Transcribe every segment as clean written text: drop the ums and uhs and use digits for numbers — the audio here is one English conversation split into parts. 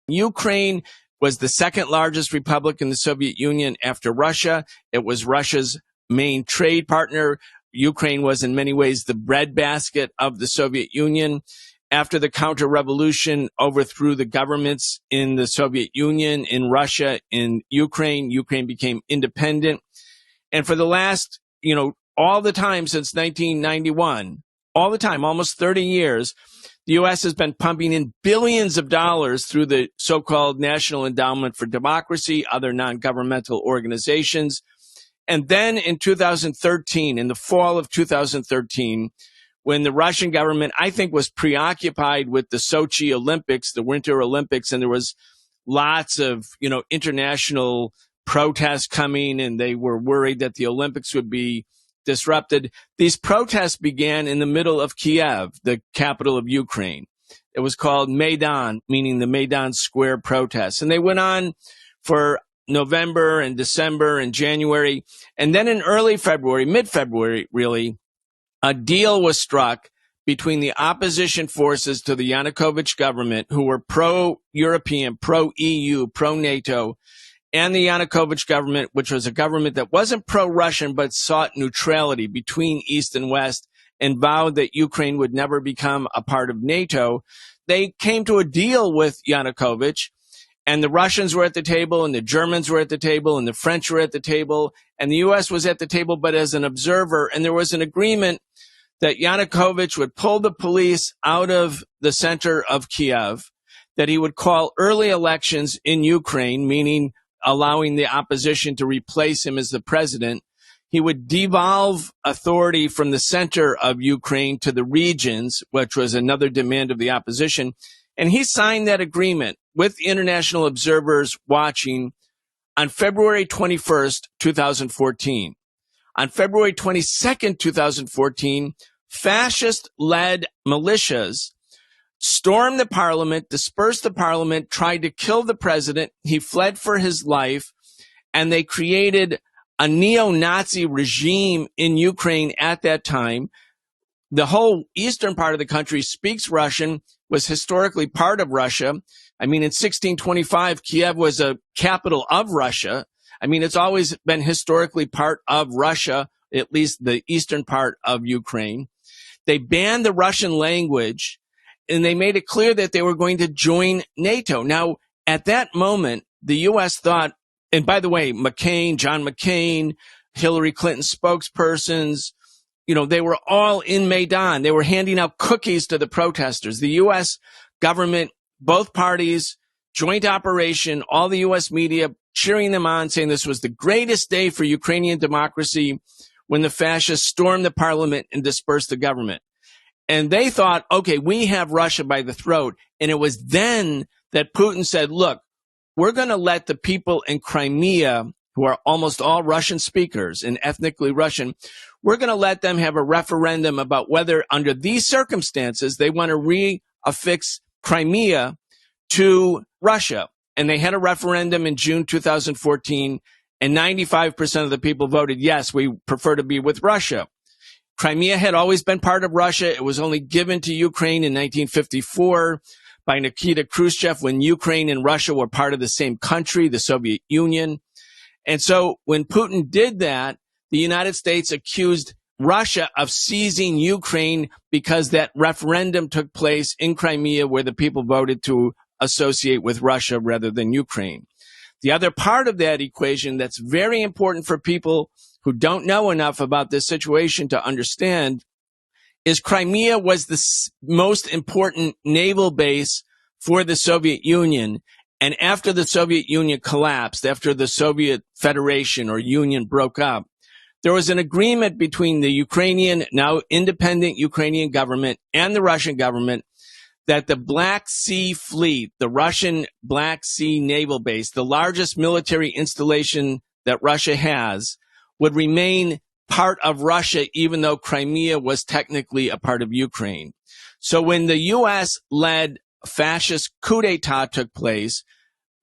Ukraine was the second largest republic in the Soviet Union after Russia. It was Russia's main trade partner. Ukraine was in many ways the breadbasket of the Soviet Union. After the counter-revolution overthrew the governments in the Soviet Union, in Russia, in Ukraine, Ukraine became independent. And for the last, all the time since 1991, all the time, almost 30 years, the U.S. has been pumping in billions of dollars through the so-called National Endowment for Democracy, other non-governmental organizations. And then in 2013, in the fall of 2013, when the Russian government, I think, was preoccupied with the Sochi Olympics, the Winter Olympics, and there was lots of, international protests coming, and they were worried that the Olympics would be disrupted. These protests began in the middle of Kiev, the capital of Ukraine. It was called Maidan, meaning the Maidan Square protests. And they went on for November and December and January. And then in early February, mid-February, really, a deal was struck between the opposition forces to the Yanukovych government, who were pro-European, pro-EU, pro-NATO, and the Yanukovych government, which was a government that wasn't pro-Russian but sought neutrality between East and West and vowed that Ukraine would never become a part of NATO. They came to a deal with Yanukovych, and the Russians were at the table, and the Germans were at the table, and the French were at the table, and the U.S. was at the table but as an observer. And there was an agreement that Yanukovych would pull the police out of the center of Kiev, that he would call early elections in Ukraine, meaning allowing the opposition to replace him as the president. He would devolve authority from the center of Ukraine to the regions, which was another demand of the opposition. And he signed that agreement with international observers watching on February 21st, 2014. On February 22nd, 2014, fascist-led militias stormed the parliament, dispersed the parliament, tried to kill the president. He fled for his life, and they created a neo-Nazi regime in Ukraine at that time. The whole eastern part of the country speaks Russian, was historically part of Russia. I mean, in 1625, Kiev was a capital of Russia. I mean, it's always been historically part of Russia, at least the eastern part of Ukraine. They banned the Russian language, and they made it clear that they were going to join NATO. Now, at that moment, the U.S. thought, and by the way, John McCain, Hillary Clinton spokespersons, they were all in Maidan. They were handing out cookies to the protesters. The U.S. government, both parties, joint operation, all the U.S. media cheering them on, saying this was the greatest day for Ukrainian democracy when the fascists stormed the parliament and dispersed the government. And they thought, okay, we have Russia by the throat. And it was then that Putin said, look, we're going to let the people in Crimea, who are almost all Russian speakers and ethnically Russian, we're going to let them have a referendum about whether under these circumstances they want to reaffix Crimea to Russia. And they had a referendum in June 2014, and 95% of the people voted yes, we prefer to be with Russia. Crimea had always been part of Russia. It was only given to Ukraine in 1954 by Nikita Khrushchev when Ukraine and Russia were part of the same country, the Soviet Union. And so when Putin did that, the United States accused Russia of seizing Ukraine because that referendum took place in Crimea where the people voted to associate with Russia rather than Ukraine. The other part of that equation that's very important for people who don't know enough about this situation to understand is Crimea was the most important naval base for the Soviet Union. And after the Soviet Union collapsed, after the Soviet Federation or Union broke up, there was an agreement between the Ukrainian, now independent Ukrainian government and the Russian government that the Black Sea Fleet, the Russian Black Sea Naval Base, the largest military installation that Russia has, would remain part of Russia, even though Crimea was technically a part of Ukraine. So when the U.S.-led fascist coup d'etat took place,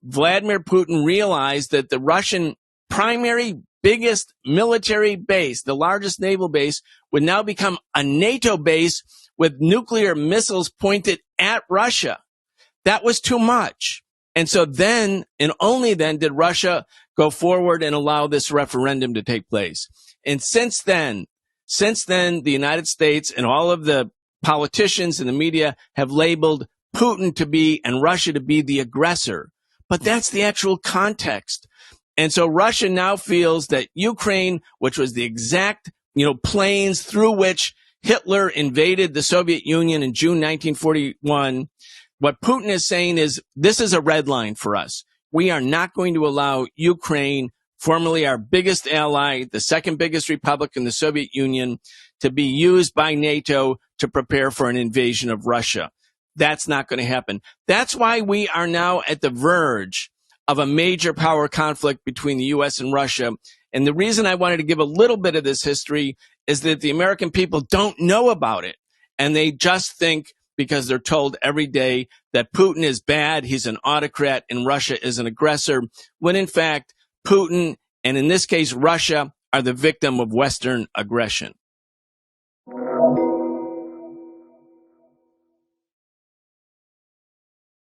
Vladimir Putin realized that the Russian primary biggest military base, the largest naval base, would now become a NATO base with nuclear missiles pointed at Russia. That was too much. And so then, and only then, did Russia go forward and allow this referendum to take place. And since then, the United States and all of the politicians and the media have labeled Putin to be and Russia to be the aggressor. But that's the actual context. And so Russia now feels that Ukraine, which was the exact, planes through which Hitler invaded the Soviet Union in June 1941, what Putin is saying is, this is a red line for us. We are not going to allow Ukraine, formerly our biggest ally, the second biggest republic in the Soviet Union, to be used by NATO to prepare for an invasion of Russia. That's not going to happen. That's why we are now at the verge of a major power conflict between the U.S. and Russia. And the reason I wanted to give a little bit of this history is that the American people don't know about it. And they just think, because they're told every day, that Putin is bad, he's an autocrat, and Russia is an aggressor, when in fact, Putin, and in this case, Russia, are the victim of Western aggression.